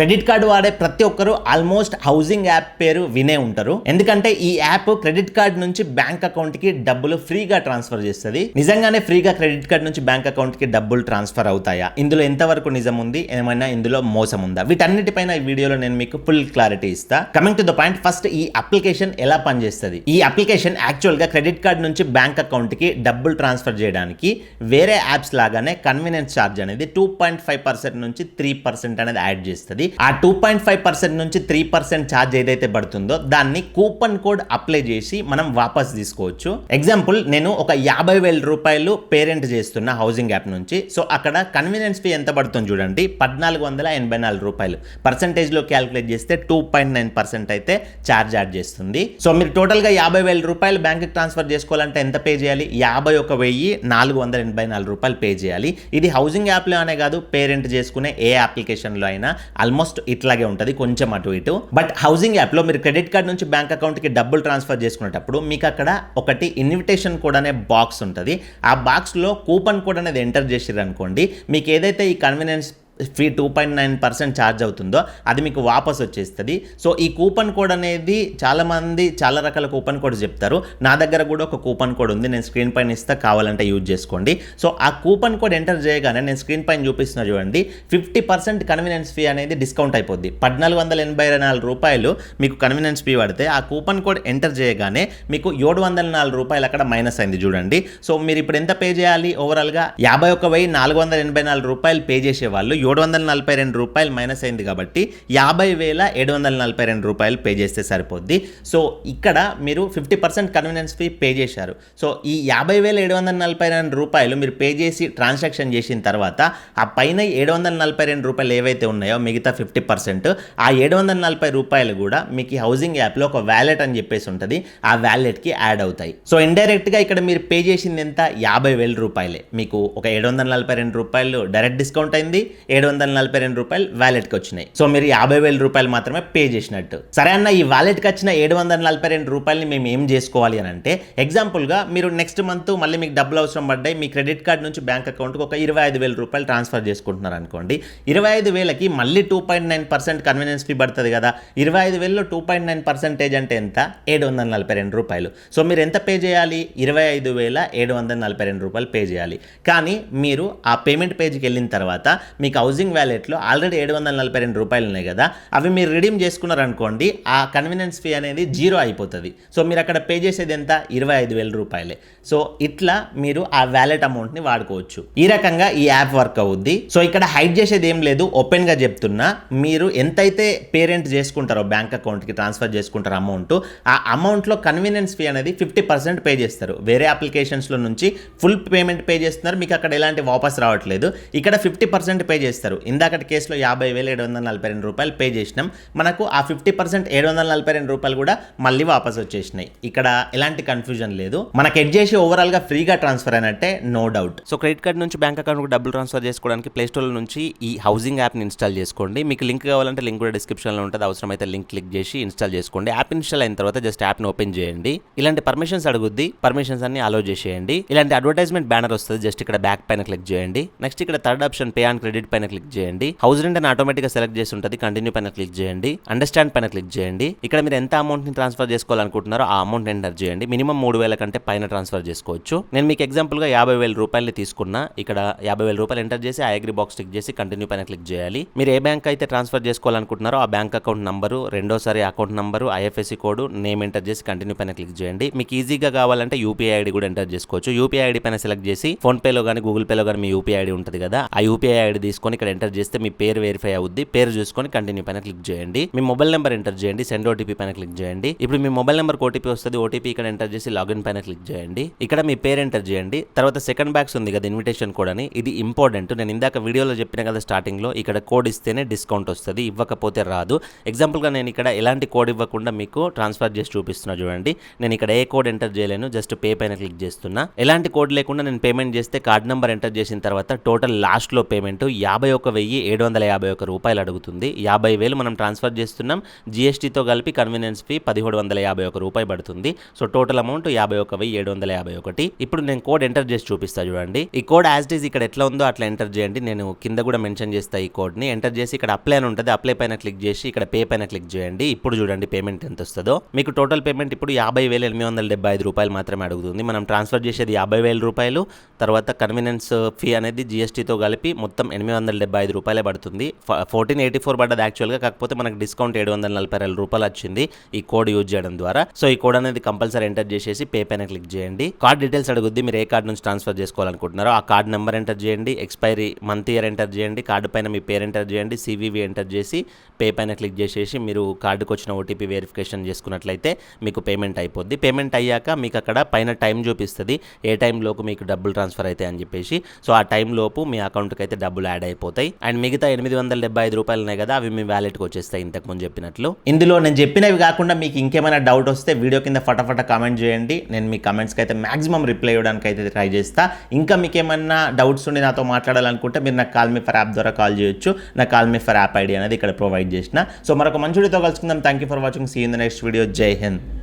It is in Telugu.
క్రెడిట్ కార్డు వాడే ప్రతి ఒక్కరు ఆల్మోస్ట్ హౌసింగ్ యాప్ పేరు వినే ఉంటారు. ఎందుకంటే ఈ యాప్ క్రెడిట్ కార్డ్ నుంచి బ్యాంక్ అకౌంట్ కి డబ్బులు ఫ్రీగా ట్రాన్స్ఫర్ చేస్తుంది. నిజంగానే ఫ్రీగా క్రెడిట్ కార్డ్ నుంచి బ్యాంక్ అకౌంట్ కి డబ్బులు ట్రాన్స్ఫర్ అవుతాయా? ఇందులో ఎంతవరకు నిజం ఉంది, ఏమైనా ఇందులో మోసం ఉందా? వీటన్నిటిపైన ఈ వీడియోలో నేను మీకు ఫుల్ క్లారిటీ ఇస్తా. Coming to the point, first ఈ అప్లికేషన్ ఎలా పనిచేస్తుంది? ఈ అప్లికేషన్ యాక్చువల్ గా క్రెడిట్ కార్డ్ నుంచి బ్యాంక్ అకౌంట్ కి డబ్బులు ట్రాన్స్ఫర్ చేయడానికి వేరే యాప్స్ లాగానే కన్వీనియన్స్ ఛార్జ్ అనేది 2.5% నుంచి 3% అనేది యాడ్ చేస్తుంది. ఆ 2.5% నుంచి 3% ఛార్జ్ ఏదైతే పడుతుందో దాన్ని కూపన్ కోడ్ అప్లై చేసి మనం వాపస్ తీసుకోవచ్చు. ఎగ్జాంపుల్, నేను ఒక 50,000 రూపాయలు పేరెంట్ చేస్తున్న హౌసింగ్ యాప్ నుంచి. సో అక్కడ కన్వీనియన్స్ ఫీ ఎంత పడుతుంది చూడండి, 1484 రూపాయలు. పర్సెంటేజ్ లో క్యాలిక్యులేట్ చేస్తే 2.9% అయితే ఛార్జ్ యాడ్ చేస్తుంది. సో మీరు టోటల్ గా 50,000 రూపాయలు బ్యాంక్ ట్రాన్స్ఫర్ చేసుకోవాలంటే ఎంత పే చేయాలి? 51,484 రూపాయలు పే చేయాలి. ఇది హౌసింగ్ యాప్ లో అనే కాదు, పేరెంట్ చేసుకునే ఏ అప్లికేషన్ లో అయినా ఆల్మోస్ట్ ఇట్లాగే ఉంటుంది, కొంచెం అటు ఇటు. బట్ హౌసింగ్ యాప్ లో మీరు క్రెడిట్ కార్డ్ నుంచి బ్యాంక్ అకౌంట్ కి డబ్బులు ట్రాన్స్ఫర్ చేసుకునేటప్పుడు మీకు అక్కడ ఒకటి ఇన్విటేషన్ కోడ్ అనే బాక్స్ ఉంటుంది. ఆ బాక్స్ లో కూపన్ కోడ్ అనేది ఎంటర్ చేసిర్రు అనుకోండి, మీకు ఏదైతే ఈ కన్వీనియన్స్ ఫీ 2.9% ఛార్జ్ అవుతుందో అది మీకు వాపస్ వచ్చేస్తుంది. సో ఈ కూపన్ కోడ్ అనేది చాలామంది చాలా రకాల కూపన్ కోడ్స్ చెప్తారు. నా దగ్గర కూడా ఒక కూపన్ కోడ్ ఉంది, నేను స్క్రీన్ పైన ఇస్తా, కావాలంటే యూజ్ చేసుకోండి. సో ఆ కూపన్ కోడ్ ఎంటర్ చేయగానే నేను స్క్రీన్ పైన చూపిస్తున్నా చూడండి, 50% కన్వీనియన్స్ ఫీ అనేది డిస్కౌంట్ అయిపోద్ది. 1484 రూపాయలు మీకు కన్వీనియన్స్ ఫీ పడితే ఆ కూపన్ కోడ్ ఎంటర్ చేయగానే మీకు 704 రూపాయలు అక్కడ మైనస్ అయింది చూడండి. సో మీరు ఇప్పుడు ఎంత పే చేయాలి? ఓవరాల్గా 51,484 రూపాయలు పే చేసేవాళ్ళు 742 రూపాయలు మైనస్ అయింది కాబట్టి 50,742 రూపాయలు పే చేస్తే సరిపోద్ది. సో ఇక్కడ మీరు 50% కన్వీనియన్స్ ఫీ పే చేశారు. సో ఈ 50,742 రూపాయలు మీరు పే చేసి ట్రాన్సాక్షన్ చేసిన తర్వాత ఆ పైన 742 రూపాయలు ఏవైతే ఉన్నాయో మిగతా 50%, ఆ 740 రూపాయలు కూడా మీకు హౌసింగ్ యాప్లో ఒక వ్యాలెట్ అని చెప్పేసి ఉంటుంది, ఆ వ్యాలెట్కి యాడ్ అవుతాయి. సో ఇండైరెక్ట్గా ఇక్కడ మీరు పే చేసింది ఎంత? 50,000 రూపాయలే. మీకు ఒక 742 రూపాయలు డైరెక్ట్ డిస్కౌంట్ అయింది, 742 రూపాయలు వ్యాలెట్కి వచ్చినాయి. సో మీరు 50,000 రూపాయలు మాత్రమే పే చేసినట్టు. సరే అన్న, ఈ వ్యాలెట్కి వచ్చిన 742 రూపాయలని మేము ఏం చేసుకోవాలి అని అంటే, ఎగ్జాంపుల్గా మీరు నెక్స్ట్ మంత్ మళ్ళీ మీకు డబ్బులు అవసరం పడ్డాయి, మీ క్రెడిట్ కార్డ్ నుంచి బ్యాంక్ అకౌంట్కి ఒక 25,000 రూపాయలు ట్రాన్స్ఫర్ చేసుకుంటున్నారు అనుకోండి. 25,000కి మళ్ళీ 2.9% కన్వీనియన్స్ ఫీ పడుతుంది కదా. 25,000లో 2.9% అంటే ఎంత? 742 రూపాయలు. సో మీరు ఎంత పే చేయాలి? 25,742 రూపాయలు పే చేయాలి. కానీ మీరు ఆ పేమెంట్ పేజ్కి వెళ్ళిన తర్వాత మీకు హౌసింగ్ వ్యాలెట్లో ఆల్రెడీ 742 రూపాయలు ఉన్నాయి కదా, అవి మీరు రిడీమ్ చేసుకున్నారనుకోండి, ఆ కన్వీనియన్స్ ఫీ అనేది 0 అయిపోతుంది. సో మీరు అక్కడ పే చేసేది ఎంత? 25,000 రూపాయలే. సో ఇట్లా మీరు ఆ వ్యాలెట్ అమౌంట్ని వాడుకోవచ్చు. ఈ రకంగా ఈ యాప్ వర్క్ అవుద్ది. సో ఇక్కడ హైడ్ చేసేది ఏం లేదు, ఓపెన్గా చెప్తున్నా. మీరు ఎంతైతే పేరెంట్ చేసుకుంటారో బ్యాంక్ అకౌంట్కి ట్రాన్స్ఫర్ చేసుకుంటారో అమౌంట్, ఆ అమౌంట్లో కన్వీనియన్స్ ఫీ అనేది 50% పే చేస్తారు. వేరే అప్లికేషన్స్లో నుంచి ఫుల్ పేమెంట్ పే చేస్తున్నారు, మీకు అక్కడ ఎలాంటి వాపస్ రావట్లేదు. ఇక్కడ 50% పే చేస్తారు. ఇందాకటి కేసులో 50,742 రూపాయలు పే చేసినాం, మనకు ఆ 50% 742 రూపాయలు కూడా మళ్ళీ వాపస్ వచ్చేసినాయి. ఇక్కడ ఎలాంటి కన్ఫ్యూజన్ లేదు, మనకు ఎడ్ చేసి ఓవరాల్ గా ఫ్రీగా ట్రాన్స్ఫర్ అయినట్టే, no doubt. So credit card నుంచి బ్యాంక్ అకౌంట్ డబ్బులు ట్రాన్స్ఫర్ చేసుకోవడానికి ప్లే స్టోర్ నుంచి ఈ హౌసింగ్ యాప్ని ఇన్స్టాల్ చేసుకోండి. మీకు లింక్ కావాలంటే లింక్ కూడా డిస్క్రిప్షన్లో ఉంటుంది, అవసరమైతే లింక్ క్లిక్ చేసి ఇన్స్టాల్ చేసుకోండి. యాప్ ఇన్స్టాల్ అయిన తర్వాత జస్ట్ యాప్ని ఓపెన్ చేయండి. ఇలాంటి పర్మిషన్స్ అడుగుద్ది, పర్మిషన్స్ అన్ని అలో చేసేయండి. ఇలాంటి అడ్వర్టైజ్మెంట్ బ్యానర్ వస్తుంది, జస్ట్ ఇక్కడ బ్యాక్ పైన క్లిక్ చేయండి. నెక్స్ట్ ఇక్కడ third option pay on credit పైన క్లిక్ చేయండి. హౌస్ రెంట్ అని ఆటోమేటిక్గా సెలెక్ట్ చేసి ఉంటుంది, కంటిన్యూ పైన క్లిక్ చేయండి. అండర్స్టాండ్ పైన క్లిక్ చేయండి. ఇక్కడ మీరు ఎంత అమౌంట్ ని ట్రాన్స్ఫర్ చేసుకోవాలనుకుంటున్నారో ఆ అమౌంట్ ఎంటర్ చేయండి. మినిమం 3,000 కంటే పైన ట్రాన్స్ఫర్ చేసుకోవచ్చు. నేను మీకు ఎగ్జాంపుల్ గా 50,000 రూపాయలు తీసుకున్నా. ఇక్కడ 50,000 రూపాయలు ఎంటర్ చేసి ఆ అగ్రీ బాక్స్ టిక్ చేసి కంటిన్యూ పైన క్లిక్ చేయాలి. మీరు ఏ బ్యాంక్ అయితే ట్రాన్స్ఫర్ చేసుకోవాలనుకుంటున్నారో ఆ బ్యాంక్ అకౌంట్ నంబరు, రెండోసారి account number, IFSC code, name enter చేసి కంటిన్యూ పైన క్లిక్ చేయండి. మీకు ఈజీగా కావాలంటే UPI ఐడి కూడా ఎంటర్ చేసుకోవచ్చు. UPI ఐడి పైన సెలెక్ట్ చేసి ఫోన్ పేలో కానీ గూగుల్ పేలో కానీ మీ UPI ఐడి ఉంటుంది కదా, ఆ UPI ఐడి తీసుకొని ఇక్కడ ఎంటర్ చేస్తే మీ పేరు వెరిఫై అవుద్ది. పేరు చూసుకొని కంటిన్యూ పైన క్లిక్ చేయండి. మీ మొబైల్ నెంబర్ ఎంటర్ చేయండి, సెండ్ OTP పైన క్లిక్ చేయండి. ఇప్పుడు మీ మొబైల్ నెంబర్ OTP వస్తుంది, OTP ఇక్కడ ఎంటర్ చేసి లాగిన్ పైన క్లిక్ చేయండి. ఇక్కడ మీ పేరు ఎంటర్ చేయండి. తర్వాత సెకండ్ బాక్స్ ఉంది కదా ఇన్విటేషన్ కోడ్ అని, ఇది ఇంపార్టెంట్. నేను ఇందాక వీడియోలో చెప్పిన కదా స్టార్టింగ్ లో, ఇక్కడ కోడ్ ఇస్తేనే డిస్కౌంట్ వస్తుంది, ఇవ్వకపోతే రాదు. ఎగ్జాంపుల్ గా నేను ఇక్కడ ఎలాంటి కోడ్ ఇవ్వకుండా మీకు ట్రాన్స్ఫర్ చేసి చూపిస్తున్నా చూడండి. నేను ఇక్కడ ఏ కోడ్ ఎంటర్ చేయలేను, జస్ట్ పే పైన క్లిక్ చేస్తున్నా. ఎలాంటి కోడ్ లేకుండా నేను పేమెంట్ చేస్తే కార్డ్ నెంబర్ ఎంటర్ చేసిన తర్వాత టోటల్ లాస్ట్ లో పేమెంట్ 51,751 రూపాయలు అడుగుతుంది. 50,000 మనం ట్రాన్స్ఫర్ చేస్తున్నాం. జీఎస్టీతో కలిపి కన్వీనియన్స్ ఫీ 1,751 రూపాయలు పడుతుంది. So total amount 51,751. ఇప్పుడు నేను కోడ్ ఎంటర్ చేసి చూపిస్తా చూడండి. ఈ కోడ్ యాజ్ ఇట్ ఈజ్ ఇక్కడ ఎట్లా ఉందో అట్లా ఎంటర్ చేయండి. నేను కింద కూడా మెన్షన్ చేస్తా ఈ కోడ్ని. ఎంటర్ చేసి ఇక్కడ అప్లై అని ఉంటుంది. అప్లై పైన క్లిక్ చేసి ఇక్కడ పే పైన క్లిక్ చేయండి. ఇప్పుడు చూడండి పేమెంట్ ఎంత వస్తుందో. మీకు టోటల్ పేమెంట్ ఇప్పుడు 50,875 రూపాయలు మాత్రమే అడుగుతుంది. మనం ట్రాన్స్ఫర్ చేసేది 50,000 రూపాయలు. తర్వాత కన్వీనియన్స్ ఫీ అనేది జీఎస్టీతో కలిపి మొత్తం 875 రూపాయలే పడుతుంది. 1484 పడ్డది యాక్చువల్గా, కాకపోతే మనకు డిస్కౌంట్ 742 రూపాయలు వచ్చింది ఈ కోడ్ యూజ్ చేయడం ద్వారా. సో ఈ కోడ్ అనేది కంపల్సరీ ఎంటర్ చేసేసి పే పైన క్లిక్ చేయండి. కార్డ్ డీటెయిల్స్ అడుగుద్ది. మీరు ఏ కార్డ్ నుంచి ట్రాన్స్ఫర్ చేసుకోవాలనుకుంటున్నారో ఆ కార్డ్ నెంబర్ ఎంటర్ చేయండి. ఎక్స్పైరీ మంత్ ఇయర్ ఎంటర్ చేయండి. కార్డు పైన మీ పేరు ఎంటర్ చేయండి. సివివి ఎంటర్ చేసి పే పైన క్లిక్ చేసేసి మీరు కార్డుకు వచ్చిన ఓటీపీ వెరిఫికేషన్ చేసుకున్నట్లయితే మీకు పేమెంట్ అయిపోద్ది. పేమెంట్ అయ్యాక మీకు అక్కడ పైన టైం చూపిస్తుంది, ఏ టైంలోపు మీకు డబ్బులు ట్రాన్స్ఫర్ అవుతాయి అని చెప్పేసి. సో ఆ టైంలోపు మీ అకౌంట్కి అయితే డబ్బులు యాడ్ అయిపోతాయి. అండ్ మిగతా 875 రూపాయలు ఉన్నాయి కదా, అవి మీ వ్యాలెట్కి వచ్చేస్తాయి ఇంతకుముందు చెప్పినట్లు. ఇందులో నేను చెప్పినవి కాకుండా మీకు ఇంకేమైనా డౌట్ వస్తే వీడియో కింద ఫటాఫట కామెంట్ చేయండి. నేను మీ కామెంట్స్కి అయితే మాక్సిమం రిప్లై ఇవ్వడానికి అయితే ట్రై చేస్తా. ఇంకా మీకు ఏమన్నా డౌట్స్ ఉండి నాతో మాట్లాడాలనుకుంటే మీరు నాకు కాల్ మీ ఫర్ యాప్ ద్వారా కాల్ చేయొచ్చు. నా call me for app ID అనేది ఇక్కడ ప్రొవైడ్ చేసిన. సో మరొక మంచి వీడియోతో కలుసుకుందాం. Thank you for watching. See in the next video. Jai Hind.